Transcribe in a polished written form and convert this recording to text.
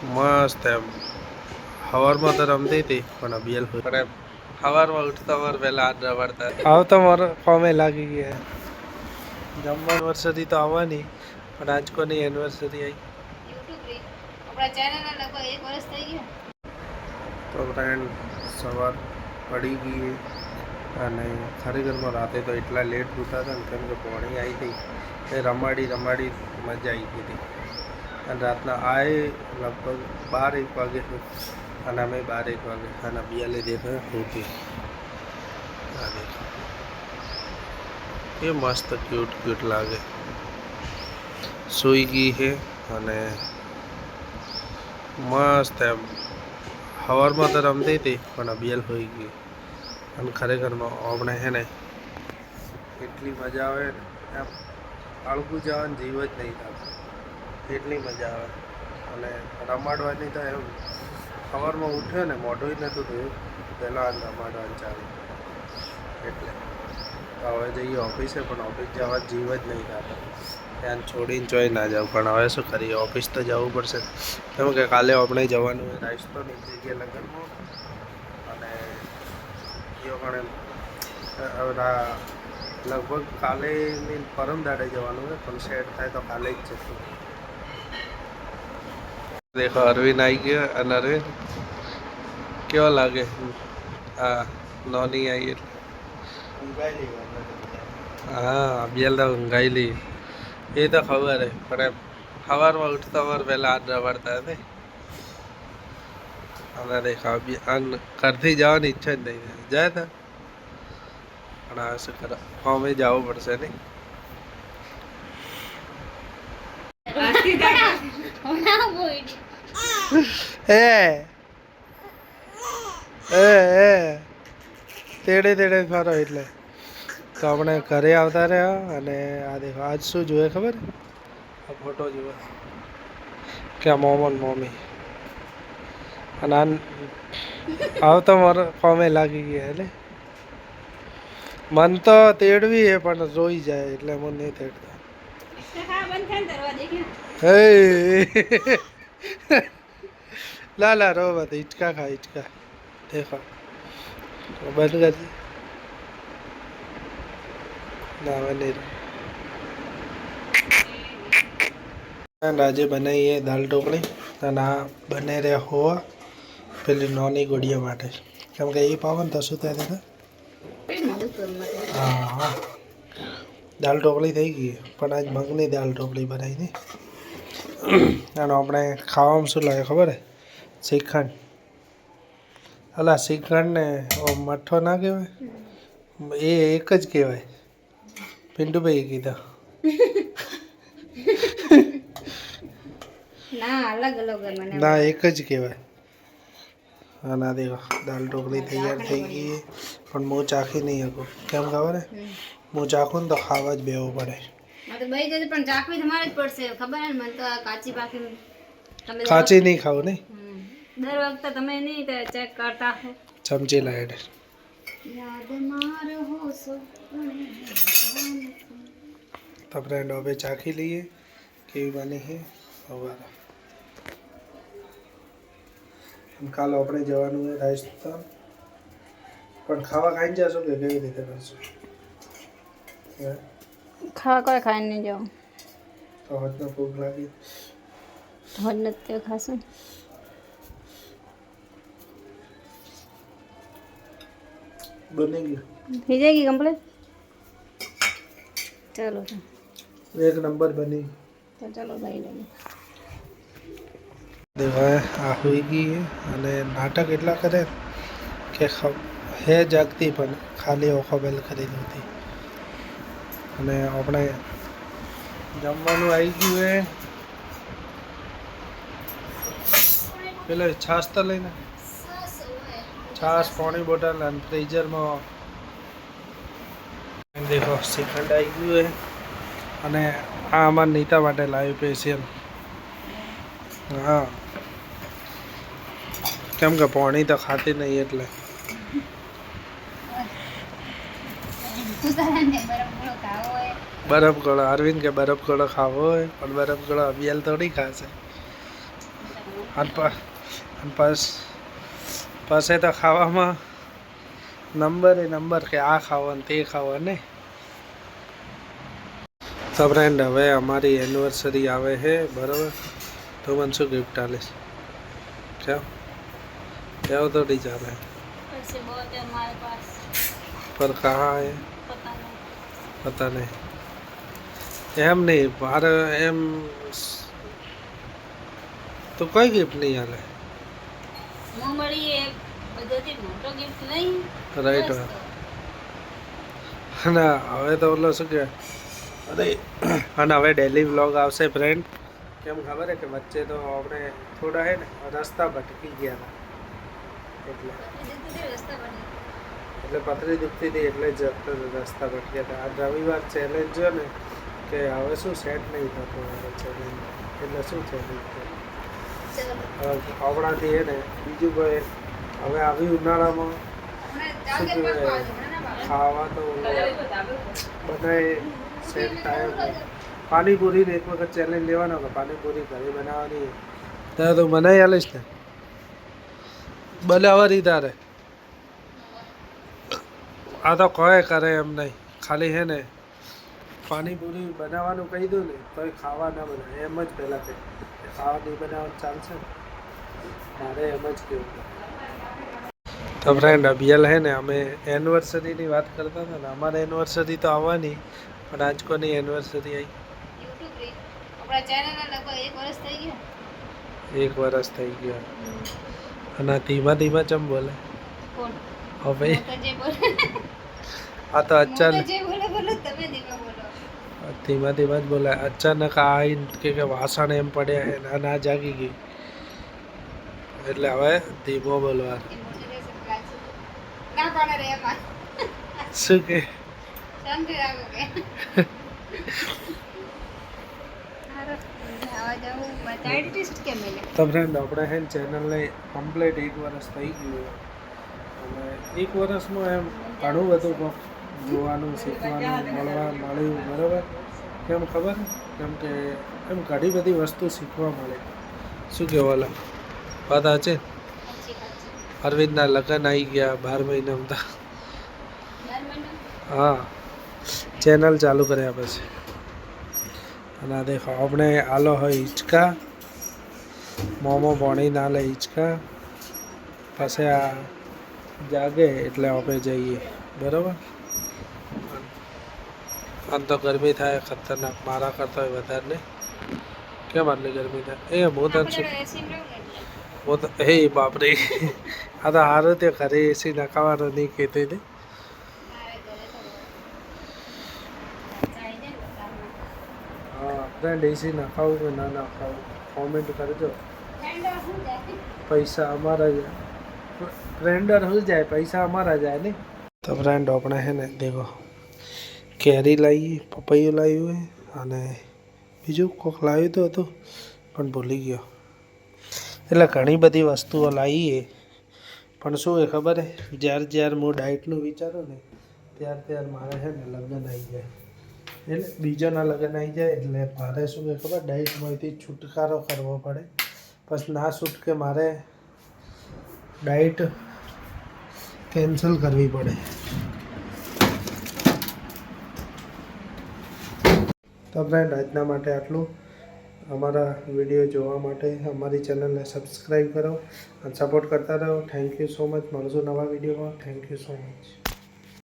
મસ્ત એમ સવારમાં તો રમતી હતી પણ અભિયાલ પણ એમ સવારમાં ઉઠતા વાર પહેલા હાથ રવાડતા આવતો મારો ફોર્મે લાગી ગયા જમવા એનિવર્સરી તો આવવાની પણ આજ કોની એનિવર્સરી આવી તો ફ્રેન્ડ સવાર પડી ગઈ અને ખરેખરમાં રાતે તો એટલા લેટ ઉઠતા હતા ને કેમ કે પોણી આવી હતી એ રમાડી મજા આવી ગઈ હતી અને રાતના આએ લગભગ 12-1 વાગે અને અમે 12-1 વાગે અને બિયાલે દેખે હોતી એ મસ્ત ક્यूट લાગે સૂઈ ગઈ છે અને મસ્ત એમ સવારમાં તો રમતી હતી પણ અભિયાલ હોઈ ગઈ અને ખરેખરમાં આપણે છે ને એટલી મજા આવે ને એમ આળકું જવાનું જીવ જ નહીં થતું એટલી મજા આવે અને રમાડવાની તો એમ સવારમાં ઉઠ્યો ને મોઢું નહોતું થયું પહેલાં રમાડવાનું ચાલુ એટલે હવે જઈએ ઓફિસે પણ ઓફિસ જવા જીવ જ નહીં થતો ત્યાં છોડીને ચોય ના જાવ પણ હવે શું કરીએ ઓફિસ તો જવું પડશે કેમ કે કાલે આપણે જવાનું હોય રાજસ્થાનની જગ્યાએ લગ્નમાં અને એ પણ લગભગ કાલે પરમ દાડે જવાનું હોય પણ સેટ થાય તો કાલે જ જશું દેખો અરવિંદ આવી ગયો અને અરવિંદ કેવો લાગે હા નોની આવી એટલે હા અભિયાલ તો ઊંઘાઈ લી એ તો ખબર હે પણ એમ સવારમાં ઉઠતા વાર પહેલા હાથ રવાડતા હતા અને દેખા ઘરથી જવાની ઈચ્છા જ નહીં જાય તા પણ આ શું કરે ફોર્મે જવું પડશે નહીં તેડે ફરો એટલે તો આપણે ઘરે આવતા રહ્યા અને આ દેખો આજ શું જોઈએ ખબર આ ફોટો જુએ કે મોમન મોમી અને આવતો મારો ફોર્મે લાગી ગયા એટલે મન તો તેડવી હે પણ રોઈ જાય એટલે મને નહીં તેડતા લા રો મત હિચકા ખા હિચકા દેખો બંધ કરજે ના હવે નહીં આજે બનાવીએ દાલ ઢોકળી અને આ બને રહ્યા હોવા પેલી નોની ગોળીયા માટે કેમ કે એ પાવન તો શું થાય હા હા દાલ ઢોકળી થઈ ગઈ પણ આજ મગની દાલ ઢોકળી બનાવી હતી અને આપણે ખાવામાં શું લાગે ખબર હે શ્રીખંડ અલા શ્રીખંડ ને મઠ્ઠો ના કહેવાય એ એક જ કહેવાય પિન્ટુભાઈ કીધા ના એક જ કહેવાય અને દેખો દાલ ઢોકળી તૈયાર થઈ ગઈ પણ હું ચાખી નહીં શકું કેમ ખબર હે હું ચાખું ને તો ખાવા જ બેવું પડે પણ ચાખવી તમારે જ પડશે ખબર ને મને તો કાચી પાકી કાચી નહીં ખાવું નહીં દર વખતે તમે નહીં ચેક કરતા હો ચમચી લાઈડ યાદ મારો હો તો ફ્રેન્ડ હવે ચાખી લઈએ કેવી બની છે હવે કાલે આપણે જવાનું હોય રાજસ્થાન પણ ખાવા ખાઈને જશો કે કેવી રીતે કરશું ખાવા કોઈ ખાઈને નહીં જાઉં તો હોજનો ભૂખ લાગી હોજ નથી ખાશું બની ગયું થઈ જાયગી કમ્પ્લીટ ચલો એક નંબર બની તો ચલો લઈ લઈએ દેવાય આ હોઈ ગઈ અને નાટક એટલા કરે કે હે જાગતી પણ ખાલી ઓખો બેલ કરી દીધી અને આપણે જમવાનું આવી ગયું હે પેલો છાશ તો લઈને છાશ પાણી બોટલ અને ફ્રીઝરમાં દેખો શ્રીખંડ આવી ગયું હે અને આ અમારા નીતા માટે લાવ્યું સ્પેશિયલ હા કેમ કે પાણી તો ખાતી નહીં એટલે બરફ ગળો અરવિંદ કે બરફ ગળો ખાવો હોય પણ બરફ ગળો અભિયાલ થોડી ખાશે તમે પાસે તો ખાવામાં નંબર કે આ ખાવો ને તે ખાવો ને. તો ફ્રેન્ડ હવે અમારી એનિવર્સરી આવે છે બરાબર, તો મને શું ગિફ્ટ આલીશ? क्या तो नहीं जा रहा है पैसे बहुत है हमारे पास, पर कहाँ है पता नहीं। पता नहीं. એમ નહીં મારે એમ તો કોઈ ગિફ્ટ નહીં આલે. હું મળી એ બધોથી મોટો ગિફ્ટ નહીં. રાઈટ. બસ તો. અને હવે તો ઓલો શું કે અરે અને હવે ડેલી વ્લોગ આવશે ફ્રેન્ડ. કેમ ખબર હે કે વચ્ચે તો આપણે થોડા હે ને રસ્તા ભટકી ગયા હતા એટલે પથરી દુખતી હતી એટલે જ રસ્તા ભટક્યા હતા. આ રવિવાર ચેલેન્જ જો ને કે હવે શું સેટ નહીં થતું હવે ચેલેન્જ એટલે શું ચેલેન્જ આવડાથી હે ને બીજું કોઈ હવે આવી ઉનાળામાં શું કહેવાય ખાવા તો બનાવે સેટ થાય નહીં. પાણીપુરી ને એક વખત ચેલેન્જ લેવાનો કે પાણીપુરી ઘરે બનાવવાની ત્યારે તો બનાવી આલીશ ને બનાવવાની તારે. આ તો કોઈ કરે એમ નહીં, ખાલી હે ને પાણીપુરી બનાવવાનું કહી દઉં ને તોય ખાવા ના બનાવે એમ જ પહેલાં કહે ખાવા નહીં બનાવવાનું ચાલશે ને મારે એમ જ કેવું. તો ફ્રેન્ડ અભિયાલ હે ને અમે એનિવર્સરીની વાત કરતા હતા ને અમારે એનિવર્સરી તો આવવાની પણ આજ કોની એનિવર્સરી આવી? આપણા ચેનલને લગભગ 1 વર્ષ થઈ ગયું. 1 વર્ષ થઈ ગયા અને ધીમા ધીમા ચમ બોલે કોણ? હવે હું તો જે બોલે આ તો હું તો અચાનક જે બોલે બોલો, તમે ધીમે બોલો. ધીમા ધીમા જ બોલે. અચાનક આવીને કે વાસણ એમ પડ્યા હે ના ના જાગી ગઈ એટલે હવે ધીમો બોલવા. એ મોટિવેશન ક્લાસ ના પાડે રે એમાં. શું કે શાંતિ રાખો કે હારો આવા જાવું બતાડી ટેસ્ટ કે મેલે. તો ફ્રેન્ડ આપણે હે ને ચેનલને કમ્પ્લીટ 1 વર્ષ થઈ ગયું અને 1 વર્ષમાં એમ ઘણું બધું કોક જોવાનું શીખવાનું મળ્યું બરાબર. કેમ ખબર? કેમ કે એમ ઘણી બધી વસ્તુ શીખવા મળે. શું કહેવાય લા વાત છે. અરવિંદના લગ્ન આવી ગયા 12 મહિનામાં તો હા ચેનલ ચાલુ કર્યા પછી. અને આ દેખો આપણે આલો હોય હિંચકા મોમો પાણી ના લે હિંચકા પછી આ જાગે એટલે આપણે જઈએ બરાબર. આમ તો ગરમી થાય ખતરનાક મારા કરતા હોય વધારે નહીં. કેમ આટલી ગરમી થાય? એ હું તને શું હું તો હે બાપરે આ તો સારું તે ઘરે એસી નખાવાનો નહીં કહેતી હતી. હા ફ્રેન્ડ એસી નખાવું કે ના નખાવું કોમેન્ટ કરજો. પૈસા અમારા જાય ફ્રેન્ડર શું જાય પૈસા અમારા જાય ને. તો ફ્રેન્ડ આપણે હે ને દેખો કેરી લાવી પપૈયું લાવ્યું અને બીજું કોક લાવ્યું તો હતું પણ ભૂલી ગયો. એટલે ઘણી બધી વસ્તુઓ લાવીએ પણ શું એ ખબર હે જ્યારે હું ડાયટનું વિચારું ને ત્યારે મારે છે ને લગ્ન આવી જાય એટલે બીજાના લગ્ન આવી જાય એટલે મારે શું કે ખબર ડાયટમાંથી છુટકારો કરવો પડે. પછી ના છૂટકે મારે ડાયટ કેન્સલ કરવી પડે. તો ફ્રેન્ડ આજના માટે આટલું. અમારા વિડીયો જોવા માટે અમારી ચેનલને સબસ્ક્રાઈબ કરો અને સપોર્ટ કરતા રહો. Thank you so much. મળશું નવા વિડીયોમાં. Thank you so much.